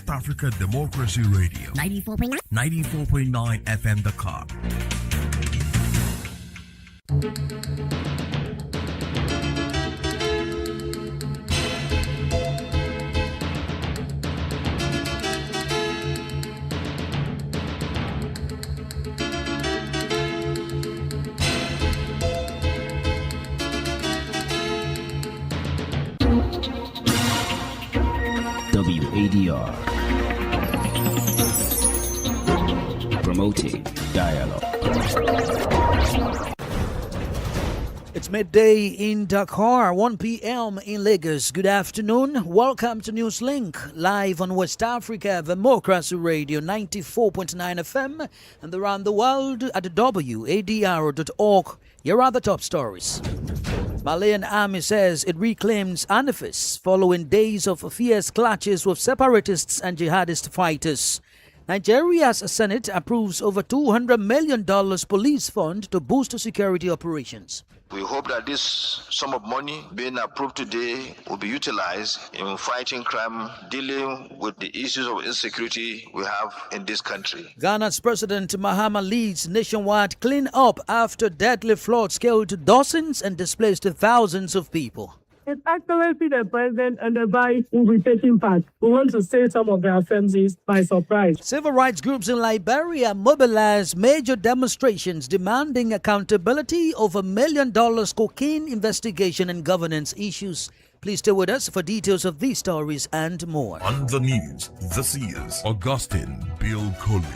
West Africa Democracy Radio. 94.9 FM Dakar. WADR, promoting dialogue. It's midday in Dakar, 1 p.m. in Lagos. Good afternoon. Welcome to Newslink, live on West Africa Democracy Radio 94.9 FM and around the world at wadr.org. Here are the top stories. Malian army says it reclaims Anafis following days of fierce clashes with separatists and jihadist fighters. Nigeria's Senate approves over $200 million police fund to boost security operations. We hope that this sum of money being approved today will be utilized in fighting crime, dealing with the issues of insecurity we have in this country. Ghana's President Mahama leads nationwide clean up after deadly floods killed dozens and displaced thousands of people. His Excellency the President and the Vice will be taking part. We want to say some of their offenses by surprise. Civil rights groups in Liberia mobilized major demonstrations demanding accountability over $1 million cocaine investigation and governance issues. Please stay with us for details of these stories and more. On the news, this is Augustine Bill Coley.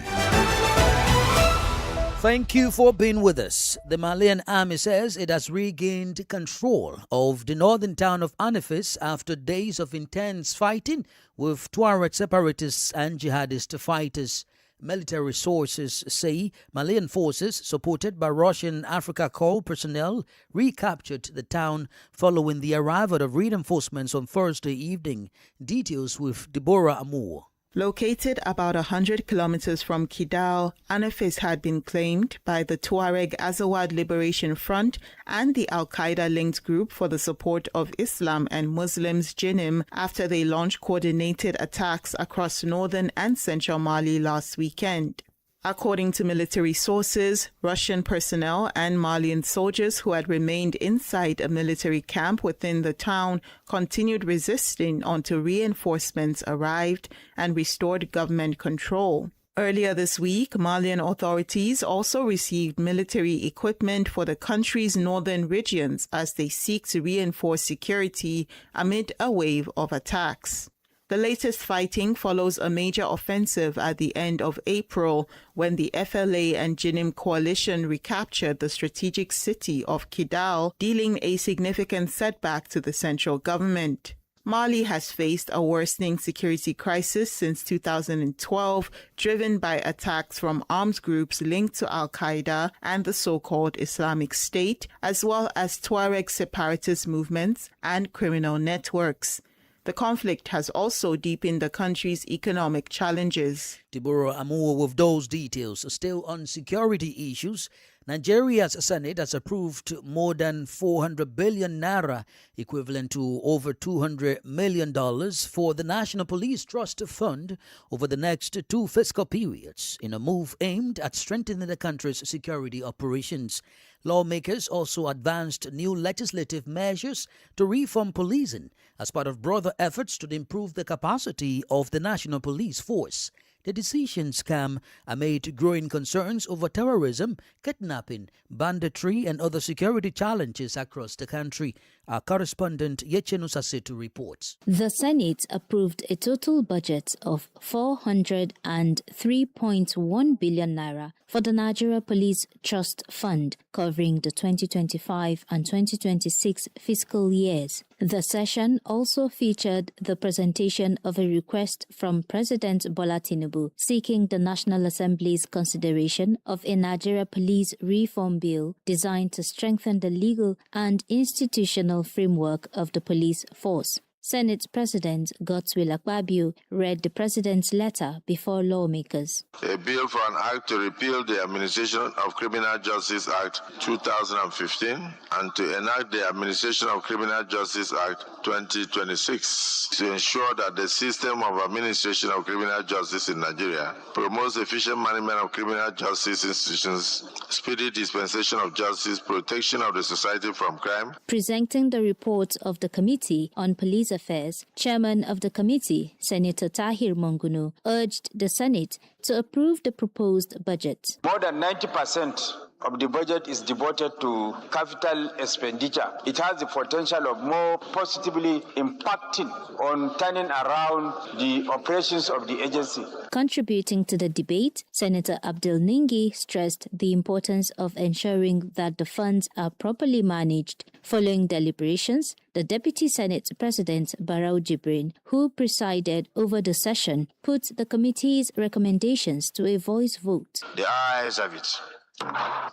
Thank you for being with us. The Malian army says it has regained control of the northern town of Anafis after days of intense fighting with Tuareg separatists and jihadist fighters. Military sources say Malian forces, supported by Russian Africa Corps personnel, recaptured the town following the arrival of reinforcements on Thursday evening. Details with Deborah Amour. Located about 100 kilometers from Kidal, Anafis had been claimed by the Tuareg Azawad Liberation Front and the Al-Qaeda-linked group for the support of Islam and Muslims JINIM after they launched coordinated attacks across northern and central Mali last weekend. According to military sources, Russian personnel and Malian soldiers who had remained inside a military camp within the town continued resisting until reinforcements arrived and restored government control. Earlier this week, Malian authorities also received military equipment for the country's northern regions as they seek to reinforce security amid a wave of attacks. The latest fighting follows a major offensive at the end of April when the FLA and JINIM coalition recaptured the strategic city of Kidal, dealing a significant setback to the central government. Mali has faced a worsening security crisis since 2012, driven by attacks from armed groups linked to Al-Qaeda and the so-called Islamic State, as well as Tuareg separatist movements and criminal networks. The conflict has also deepened the country's economic challenges. Deborah Amour with those details. Still on security issues, Nigeria's Senate has approved more than 400 billion naira, equivalent to over $200 million, for the National Police Trust Fund over the next 2 fiscal periods, in a move aimed at strengthening the country's security operations. Lawmakers also advanced new legislative measures to reform policing as part of broader efforts to improve the capacity of the National Police Force. The decisions come amid growing concerns over terrorism, kidnapping, banditry, and other security challenges across the country. Our correspondent Yechenu Sasetu reports. The Senate approved a total budget of 403.1 billion naira for the Nigeria Police Trust Fund, covering the 2025 and 2026 fiscal years. The session also featured the presentation of a request from President Bola Tinubu seeking the National Assembly's consideration of a Nigeria Police Reform Bill designed to strengthen the legal and institutional framework of the police force. Senate President Godswill Akpabio read the president's letter before lawmakers. A bill for an act to repeal the Administration of Criminal Justice Act 2015 and to enact the Administration of Criminal Justice Act 2026 to ensure that the system of administration of criminal justice in Nigeria promotes efficient management of criminal justice institutions, speedy dispensation of justice, protection of the society from crime. Presenting the report of the Committee on Police Affairs, Chairman of the committee, Senator Tahir Mongunu, urged the Senate to approve the proposed budget. More than 90% of the budget is devoted to capital expenditure. It has the potential of more positively impacting on turning around the operations of the agency. Contributing to the debate, Senator Abdul Ningi stressed the importance of ensuring that the funds are properly managed. Following deliberations, the Deputy Senate President Barau Jibrin, who presided over the session, put the committee's recommendations to a voice vote. The ayes have it.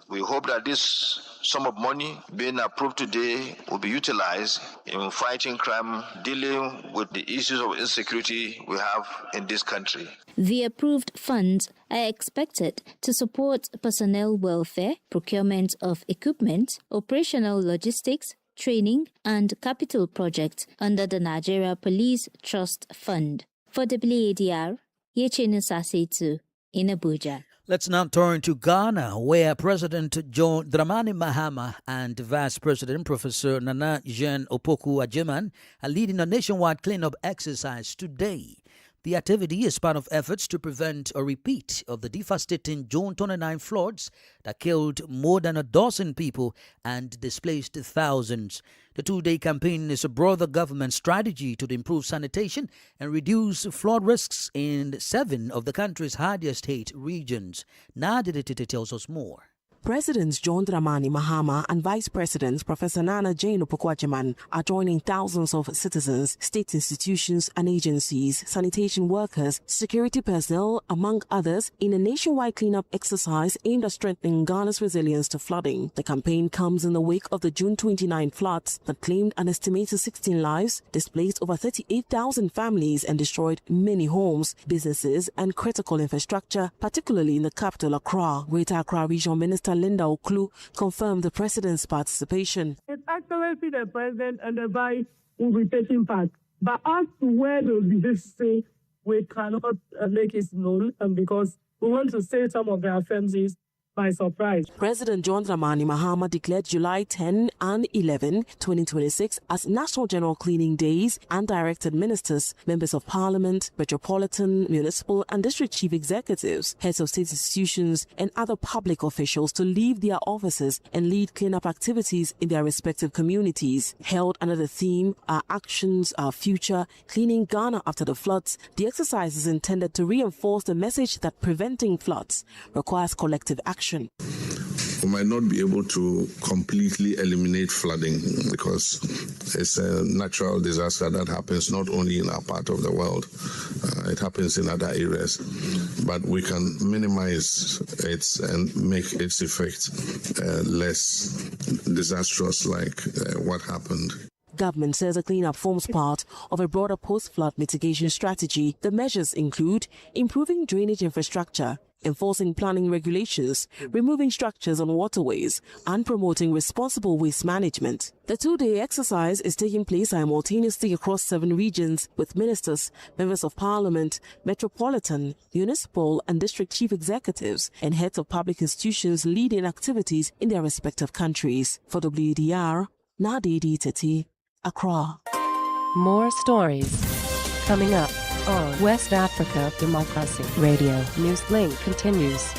We hope that this sum of money being approved today will be utilized in fighting crime, dealing with the issues of insecurity we have in this country. The approved funds are expected to support personnel welfare, procurement of equipment, operational logistics, training, and capital projects under the Nigeria Police Trust Fund. For WADR, Yechinu Sasetu in Abuja. Let's now turn to Ghana, where President John Dramani Mahama and Vice President Professor Nana Jean Opoku Ajeman are leading a nationwide cleanup exercise today. The activity is part of efforts to prevent a repeat of the devastating June 29 floods that killed more than a dozen people and displaced thousands. The two-day campaign is a broader government strategy to improve sanitation and reduce flood risks in 7 of the country's hardest hit regions. Nadia tells us more. Presidents John Dramani Mahama and Vice Presidents Professor Nana Jane Opoku-Ajeman are joining thousands of citizens, state institutions and agencies, sanitation workers, security personnel, among others, in a nationwide cleanup exercise aimed at strengthening Ghana's resilience to flooding. The campaign comes in the wake of the June 29 floods that claimed an estimated 16 lives, displaced over 38,000 families and destroyed many homes, businesses and critical infrastructure, particularly in the capital Accra. Greater Accra Regional Minister Linda Oklu confirmed the president's participation. It's actually the president and the vice will be taking part. But as to where they'll be this say, we cannot make it known, and because we want to say some of their offenses by surprise. President John Dramani Mahama declared July 10 and 11, 2026 as National General Cleaning Days and directed ministers, members of parliament, metropolitan, municipal and district chief executives, heads of state institutions and other public officials to leave their offices and lead cleanup activities in their respective communities. Held under the theme, Our Actions, Our Future, Cleaning Ghana After the Floods, the exercise is intended to reinforce the message that preventing floods requires collective action. We might not be able to completely eliminate flooding because it's a natural disaster that happens not only in our part of the world, it happens in other areas. But we can minimize it and make its effect less disastrous like what happened. Government says the cleanup forms part of a broader post-flood mitigation strategy. The measures include improving drainage infrastructure, enforcing planning regulations, removing structures on waterways, and promoting responsible waste management. The two-day exercise is taking place simultaneously across 7 regions with ministers, members of parliament, metropolitan, municipal and district chief executives, and heads of public institutions leading activities in their respective countries. For WDR, Nadidi Teti, Accra. More stories coming up on West Africa Democracy Radio. Newslink continues.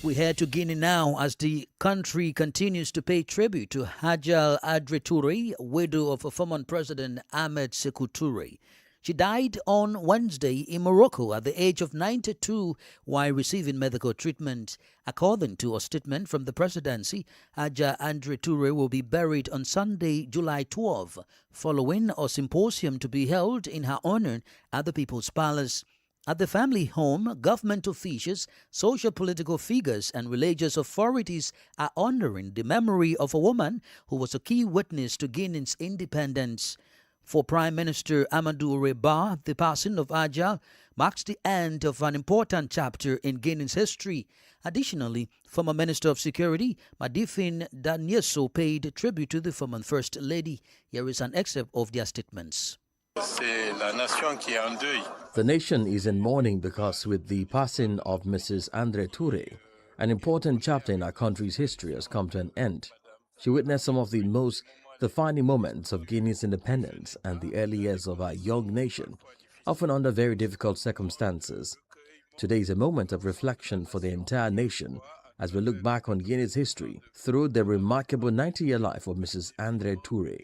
We head to Guinea now as the country continues to pay tribute to Hajjal Adre Touré, widow of former President Ahmed Sékou Touré. She died on Wednesday in Morocco at the age of 92 while receiving medical treatment. According to a statement from the presidency, Hajjal Adre Touré will be buried on Sunday, July 12, following a symposium to be held in her honor at the People's Palace. At the family home, government officials, social-political figures and religious authorities are honoring the memory of a woman who was a key witness to Guinea's independence. For Prime Minister Amadou Reba, the passing of Adja marks the end of an important chapter in Guinea's history. Additionally, former Minister of Security Madifin Danyeso paid tribute to the former First Lady. Here is an excerpt of their statements. The nation is in mourning because with the passing of Mrs. Andre Toure, an important chapter in our country's history has come to an end. She witnessed some of the most defining moments of Guinea's independence and the early years of our young nation, often under very difficult circumstances. Today is a moment of reflection for the entire nation as we look back on Guinea's history through the remarkable 90-year life of Mrs. Andre Toure.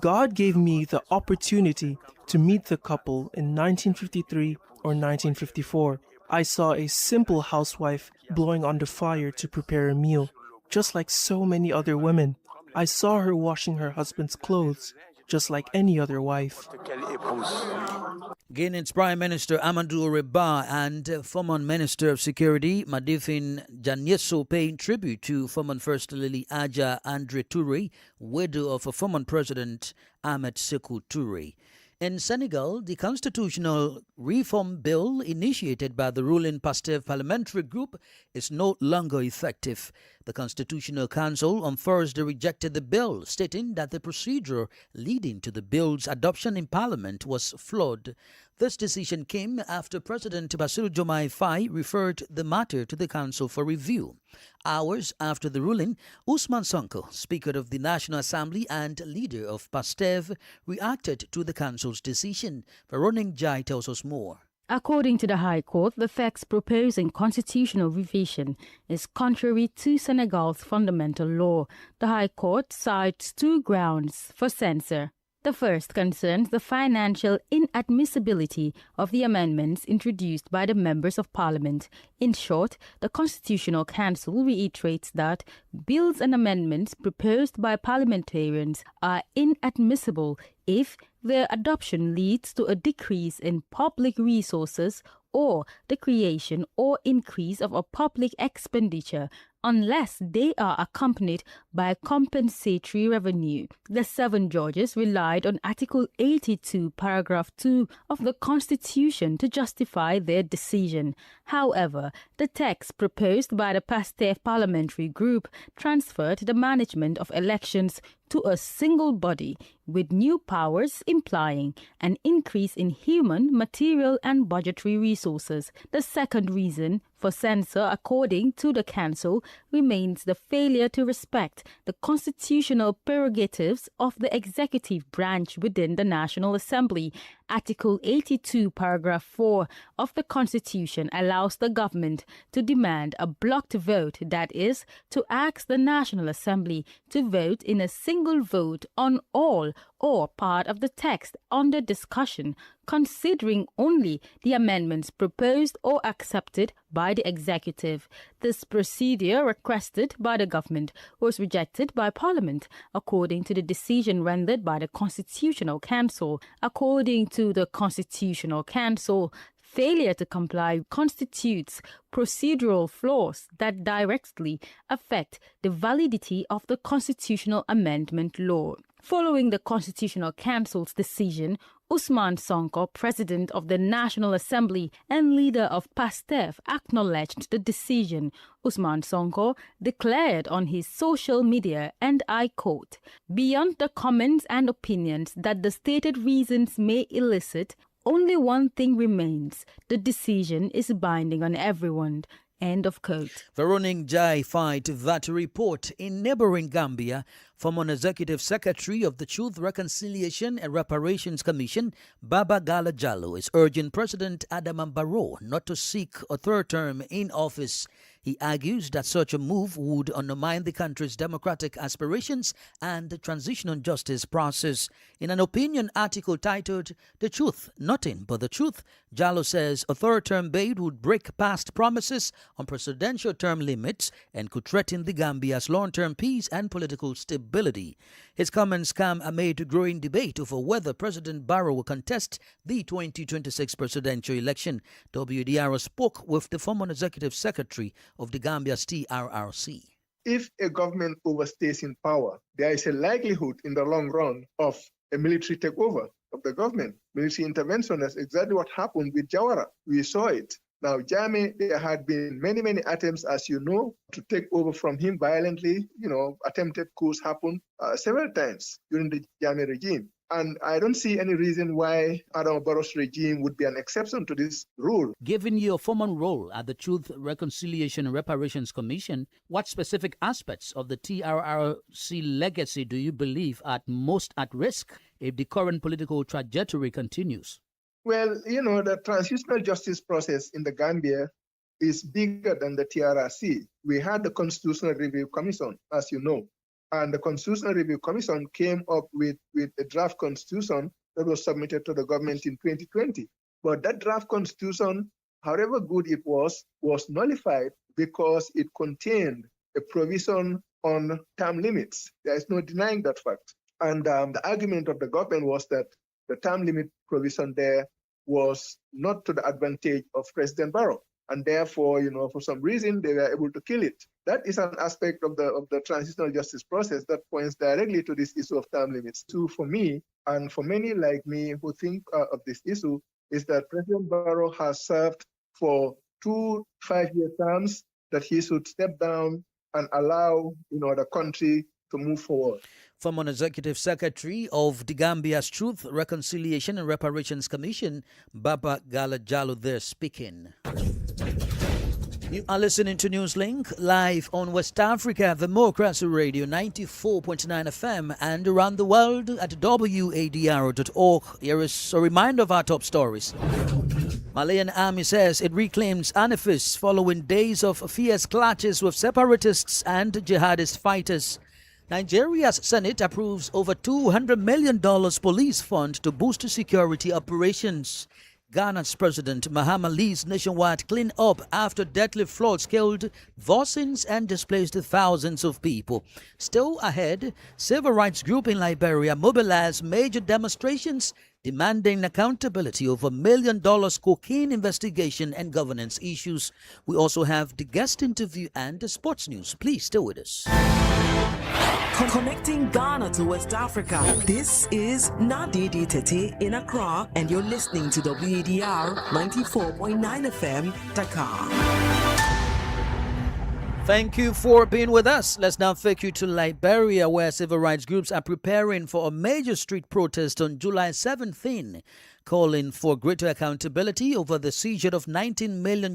God gave me the opportunity to meet the couple in 1953 or 1954. I saw a simple housewife blowing on the fire to prepare a meal, just like so many other women. I saw her washing her husband's clothes, just like any other wife. Guinea's Prime Minister Amadou Reba and former Minister of Security Madifin Danyeso paying tribute to former First Lady Adja Andre Toure, widow of a former President Ahmed Sékou Toure. In Senegal, the constitutional reform bill initiated by the ruling PASTEF parliamentary group is no longer effective. The Constitutional Council on Thursday rejected the bill, stating that the procedure leading to the bill's adoption in Parliament was flawed. This decision came after President Bassirou Diomaye Faye referred the matter to the Council for review. Hours after the ruling, Ousmane Sonko, Speaker of the National Assembly and leader of PASTEF, reacted to the Council's decision. Veronica Jai tells us more. According to the High Court, the text proposing constitutional revision is contrary to Senegal's fundamental law. The High Court cites two grounds for censure. The first concerns the financial inadmissibility of the amendments introduced by the members of Parliament. In short, the Constitutional Council reiterates that bills and amendments proposed by parliamentarians are inadmissible if their adoption leads to a decrease in public resources or the creation or increase of a public expenditure unless they are accompanied by compensatory revenue. The 7 judges relied on Article 82, Paragraph 2 of the Constitution to justify their decision. However, the text proposed by the PASTEF parliamentary group transferred the management of elections to a single body with new powers implying an increase in human, material and budgetary resources. The second reason for censure, according to the Council, remains the failure to respect the constitutional prerogatives of the executive branch within the National Assembly. Article 82, Paragraph 4 of the Constitution allows the government to demand a blocked vote, that is, to ask the National Assembly to vote in a single vote on all or part of the text under discussion, considering only the amendments proposed or accepted by the executive. This procedure, requested by the government, was rejected by Parliament, according to the decision rendered by the Constitutional Council. According to the Constitutional Council, failure to comply constitutes procedural flaws that directly affect the validity of the constitutional amendment law. Following the Constitutional Council's decision, Ousmane Sonko, President of the National Assembly and leader of PASTEF, acknowledged the decision. Ousmane Sonko declared on his social media, and I quote, "Beyond the comments and opinions that the stated reasons may elicit, only one thing remains. The decision is binding on everyone." End of quote. Veronica Jai fight that report in neighboring Gambia from an executive secretary of the Truth, Reconciliation and Reparations Commission, Baba Gala Jallo, is urging President Adama Barrow not to seek a third term in office. He argues that such a move would undermine the country's democratic aspirations and the transitional justice process. In an opinion article titled "The Truth, Nothing But the Truth," Jallow says a third-term bid would break past promises on presidential term limits and could threaten the Gambia's long-term peace and political stability. His comments come amid growing debate over whether President Barrow will contest the 2026 presidential election. WDR spoke with the former executive secretary of the Gambia's TRRC. If a government overstays in power, there is a likelihood in the long run of a military takeover of the government. Military intervention is exactly what happened with Jawara. We saw it. Now, Jammeh, there had been many attempts, as you know, to take over from him violently. Attempted coups happened several times during the Jammeh regime. And I don't see any reason why Adama Barrow's regime would be an exception to this rule. Given your former role at the Truth, Reconciliation and Reparations Commission, what specific aspects of the TRRC legacy do you believe are most at risk if the current political trajectory continues? Well, the transitional justice process in the Gambia is bigger than the TRRC. We had the Constitutional Review Commission, as you know. And the Constitutional Review Commission came up with a draft constitution that was submitted to the government in 2020. But that draft constitution, however good it was nullified because it contained a provision on term limits. There is no denying that fact. And the argument of the government was that the term limit provision there was not to the advantage of President Barrow. And therefore, for some reason, they were able to kill it. That is an aspect of the transitional justice process that points directly to this issue of term limits. So for me, and for many like me who think of this issue, is that President Barrow has served for 2 5-year terms, that he should step down and allow the country to move forward. Former Executive Secretary of the Gambia's Truth, Reconciliation and Reparations Commission, Baba Gala Jallow there speaking. You are listening to Newslink live on West Africa Democracy Radio 94.9 FM and around the world at wadr.org. Here is a reminder of our top stories. Malian army says it reclaims Anafis following days of fierce clashes with separatists and jihadist fighters. Nigeria's Senate approves over $200 million police fund to boost security operations. Ghana's President Mahama leads nationwide clean up after deadly floods killed dozens and displaced thousands of people. Still ahead, civil rights groups in Liberia mobilized major demonstrations demanding accountability over $1 million cocaine investigation and governance issues. We also have the guest interview and the sports news. Please stay with us. Connecting Ghana to West Africa. This is Nadidi Tete in Accra, and you're listening to WADR 94.9 FM, Dakar. Thank you for being with us. Let's now take you to Liberia, where civil rights groups are preparing for a major street protest on July 17th, calling for greater accountability over the seizure of $19 million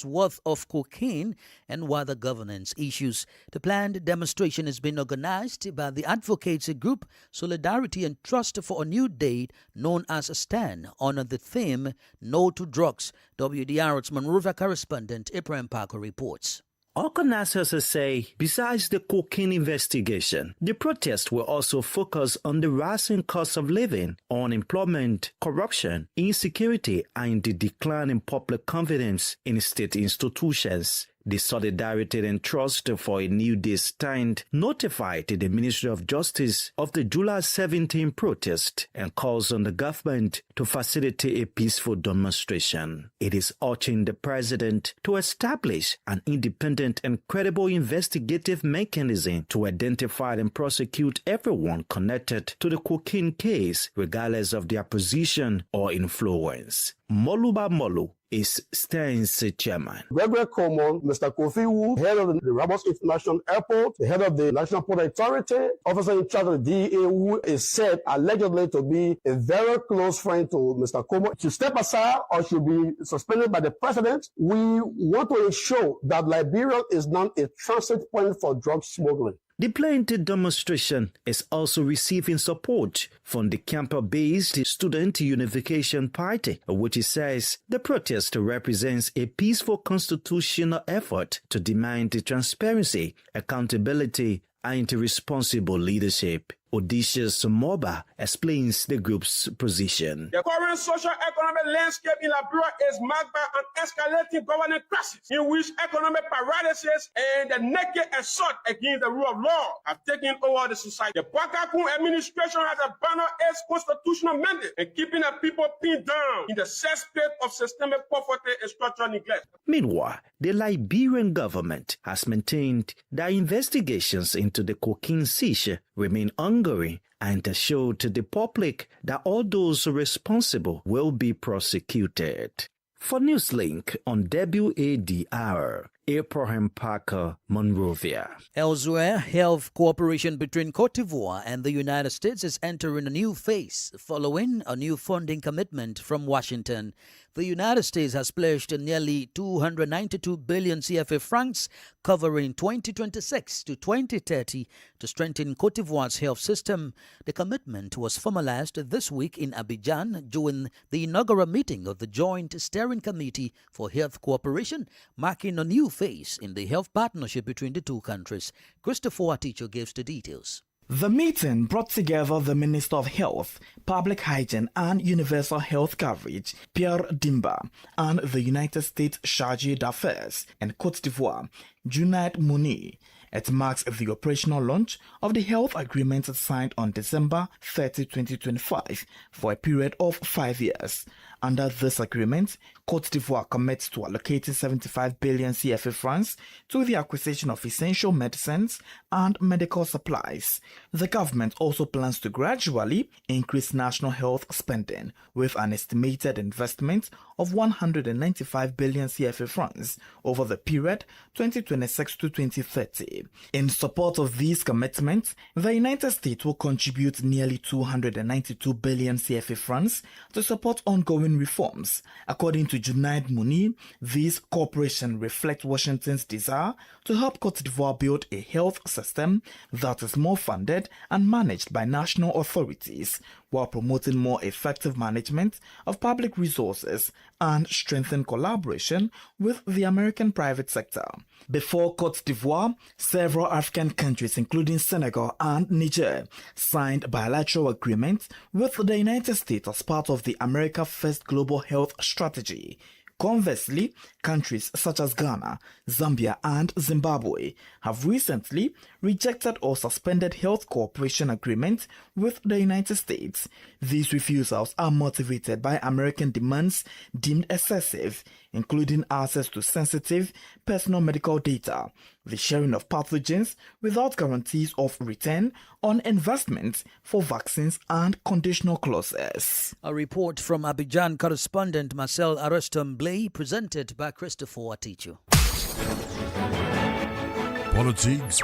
worth of cocaine and wider governance issues. The planned demonstration has been organized by the advocacy group Solidarity and Trust for a New Day, known as STAN, on the theme No to Drugs. WDR's Monrovia correspondent Ibrahim Parker reports. Organizers say, besides the cocaine investigation, the protest will also focus on the rising cost of living, unemployment, corruption, insecurity, and the decline in public confidence in state institutions. The Solidarity and Trust for a New Day stand notified the Ministry of Justice of the July 17 protest and calls on the government to facilitate a peaceful demonstration. It is urging the president to establish an independent and credible investigative mechanism to identify and prosecute everyone connected to the cocaine case, regardless of their position or influence. Moluba Molu is STAN's chairman. Reverend Coleman, Mr. Kofi Wu, head of the Rabos International Airport, the head of the National Port Authority, officer in charge of the DEA, who is said allegedly to be a very close friend to Mr. Coleman, should step aside or should be suspended by the president. We want to ensure that Liberia is not a transit point for drug smuggling. The planned demonstration is also receiving support from the campus-based Student Unification Party, which says the protest represents a peaceful constitutional effort to demand transparency, accountability, and responsible leadership. Odysseus Moba explains the group's position. The current socio-economic landscape in Liberia is marked by an escalating governance crisis in which economic paralysis and the naked assault against the rule of law have taken over the society. The Bakakun administration has abandoned its constitutional mandate in keeping the people pinned down in the cesspit of systemic poverty and structural neglect. Meanwhile, the Liberian government has maintained that investigations into the cocaine seizure remain ongoing and show to the public that all those responsible will be prosecuted. For Newslink on WADR, Abraham Parker, Monrovia. Elsewhere, health cooperation between Cote d'Ivoire and the United States is entering a new phase following a new funding commitment from Washington. The United States has pledged nearly 292 billion CFA francs covering 2026 to 2030 to strengthen Cote d'Ivoire's health system. The commitment was formalized this week in Abidjan during the inaugural meeting of the Joint Steering Committee for Health Cooperation, marking a new phase in the health partnership between the two countries. Christopher Aticho gives the details. The meeting brought together the Minister of Health, Public Hygiene and Universal Health Coverage, Pierre Dimba, and the United States Chargé d'Affaires in Côte d'Ivoire, Junaid Mouni. It marks the operational launch of the health agreement signed on December 30, 2025 for a period of 5 years. Under this agreement, Côte d'Ivoire commits to allocating 75 billion CFA francs to the acquisition of essential medicines and medical supplies. The government also plans to gradually increase national health spending with an estimated investment of 195 billion CFA francs over the period 2026 to 2030. In support of these commitments, the United States will contribute nearly 292 billion CFA francs to support ongoing reforms. According to Junaid Mouni, this cooperation reflects Washington's desire to help Cote d'Ivoire build a health system that is more funded and managed by national authorities, while promoting more effective management of public resources and strengthen collaboration with the American private sector. Before Cote d'Ivoire, several African countries, including Senegal and Niger, signed bilateral agreements with the United States as part of the America First Global Health Strategy. Conversely, countries such as Ghana, Zambia, and Zimbabwe have recently rejected or suspended health cooperation agreements with the United States. These refusals are motivated by American demands deemed excessive, including access to sensitive personal medical data, the sharing of pathogens without guarantees of return on investment for vaccines, and conditional clauses. A report from Abidjan correspondent Marcel Arestom-Blay, presented by Christopher Aticho. Politics,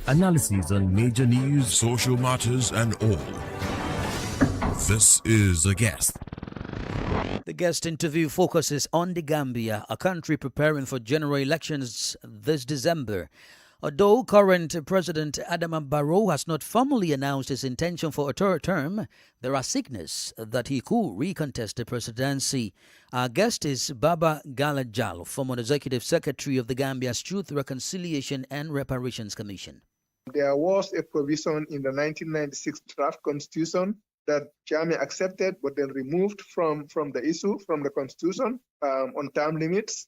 analyses on major news, social matters, and all. This is The Guest. The guest interview focuses on the Gambia, a country preparing for general elections this December. Although current President Adama Barrow has not formally announced his intention for a third term, there are signals that he could recontest the presidency. Our guest is Baba Gala Jallow, former Executive Secretary of the Gambia's Truth, Reconciliation and Reparations Commission. There was a provision in the 1996 draft constitution that Jammeh accepted but then removed from the issue, from the constitution, on term limits.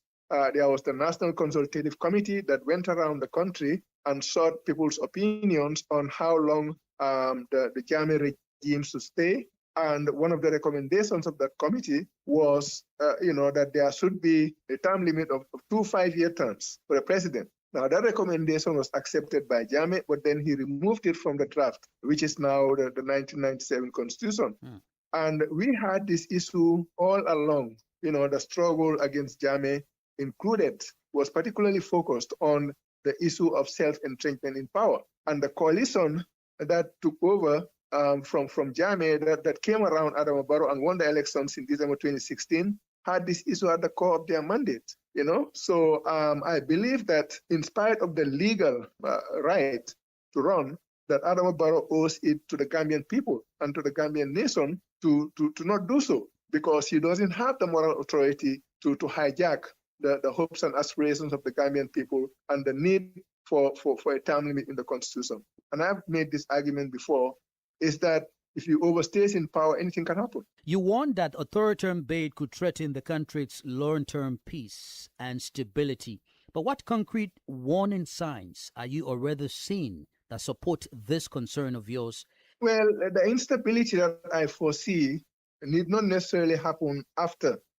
There was the National Consultative Committee that went around the country and sought people's opinions on how long the Jammeh regime should stay. And one of the recommendations of that committee was, that there should be a term limit of 2 5-year terms for the president. Now, that recommendation was accepted by Jammeh, but then he removed it from the draft, which is now the 1997 Constitution. And we had this issue all along. The struggle against Jammeh was particularly focused on the issue of self-entrenchment in power. And the coalition that took over from Jammeh, that came around Adama Barrow and won the elections in December 2016, had this issue at the core of their mandate. So I believe that in spite of the legal right to run, that Adama Barrow owes it to the Gambian people and to the Gambian nation to not do so, because he doesn't have the moral authority to hijack the hopes and aspirations of the Gambian people and the need for a term limit in the Constitution. And I've made this argument before, is that if you overstay in power, anything can happen. You warned that a third-term bid could threaten the country's long-term peace and stability. But what concrete warning signs are you already seeing that support this concern of yours? Well, the instability that I foresee need not necessarily happen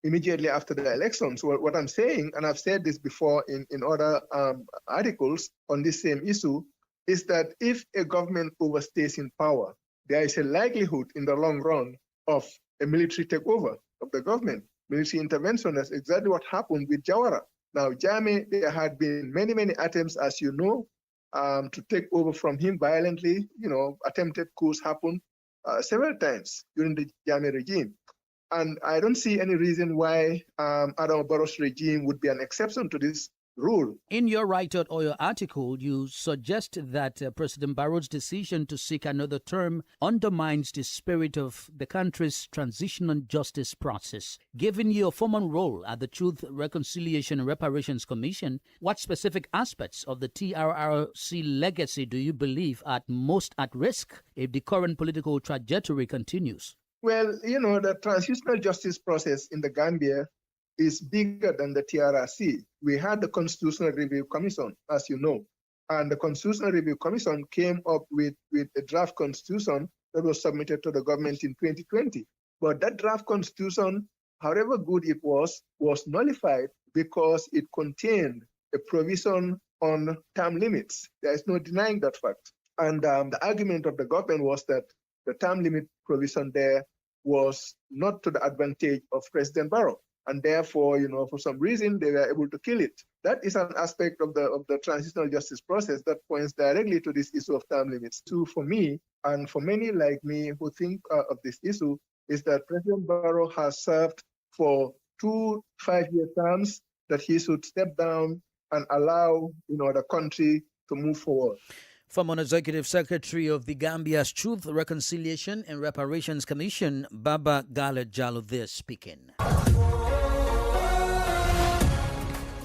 immediately after the elections. So what I'm saying, and I've said this before in other articles on this same issue, is that if a government overstays in power, there is a likelihood in the long run of a military takeover of the government, military intervention. That's exactly what happened with Jawara. Now, Jammeh, there had been many attempts, as you know, to take over from him violently. Attempted coups happened several times during the Jammeh regime. And I don't see any reason why Adama Barrow's regime would be an exception to this rule. In your write-up or your article, you suggest that President Barrow's decision to seek another term undermines the spirit of the country's transitional justice process. Given your former role at the Truth, Reconciliation and Reparations Commission, what specific aspects of the TRRC legacy do you believe are most at risk if the current political trajectory continues? Well, the transitional justice process in the Gambia is bigger than the TRRC. We had the Constitutional Review Commission, as you know, and the Constitutional Review Commission came up with a draft constitution that was submitted to the government in 2020. But that draft constitution, however good it was nullified because it contained a provision on term limits. There is no denying that fact. And the argument of the government was that the term limit provision there was not to the advantage of President Barrow. And therefore, for some reason, they were able to kill it. That is an aspect of the transitional justice process that points directly to this issue of term limits. Too, for me, and for many like me who think of this issue, is that President Barrow has served for 2 5-year terms, that he should step down and allow the country to move forward. Former Executive Secretary of the Gambia's Truth, Reconciliation and Reparations Commission, Baba Gale Jallo, there speaking.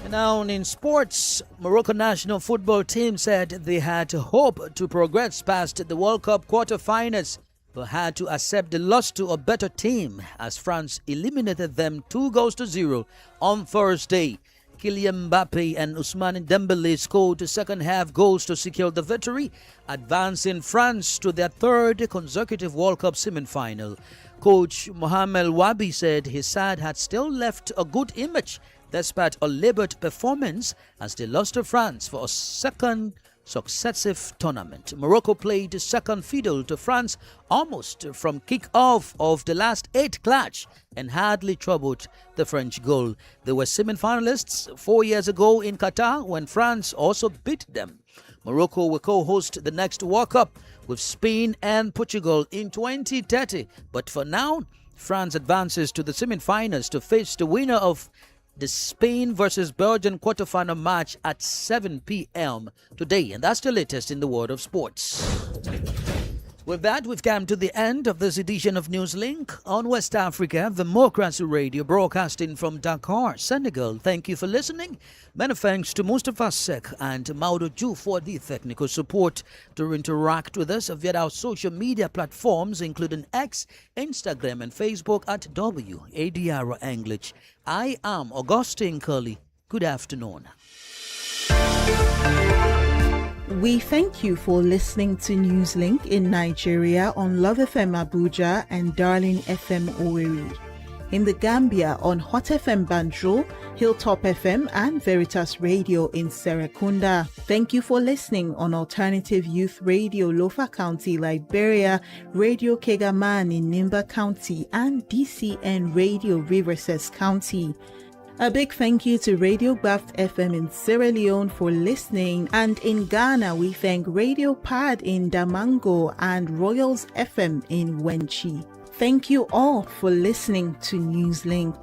Now in sports, Morocco national football team said they had hope to progress past the World Cup quarterfinals, but had to accept the loss to a better team as France eliminated them 2-0 on Thursday. Kylian Mbappe and Ousmane Dembele scored second-half goals to secure the victory, advancing France to their third consecutive World Cup semi-final. Coach Mohamed Wabi said his side had still left a good image despite a laboured performance as they lost to France for a second successive tournament. Morocco played second fiddle to France almost from kick-off of the last 8 clash and hardly troubled the French goal. They were semi-finalists 4 years ago in Qatar when France also beat them. Morocco will co-host the next World Cup with Spain and Portugal in 2030. But for now, France advances to the semi-finals to face the winner of the Spain versus Belgium quarterfinal match at 7 p.m. today. And that's the latest in the world of sports. With that, we've come to the end of this edition of Newslink on West Africa, Democracy Radio, broadcasting from Dakar, Senegal. Thank you for listening. Many thanks to Mustafa Sek and Maudo Ju for the technical support. To interact with us via our social media platforms, including X, Instagram, and Facebook at WADR English. I am Augustine Curley. Good afternoon. We thank you for listening to Newslink in Nigeria on Love FM Abuja and Darling FM Owerri. In the Gambia on Hot FM Banjul, Hilltop FM and Veritas Radio in Serekunda. Thank you for listening on Alternative Youth Radio Lofa County, Liberia, Radio Kegaman in Nimba County, and DCN Radio Riverses County. A big thank you to Radio Baft FM in Sierra Leone for listening, and in Ghana we thank Radio Pad in Damango and Royals FM in Wenchi. Thank you all for listening to Newslink.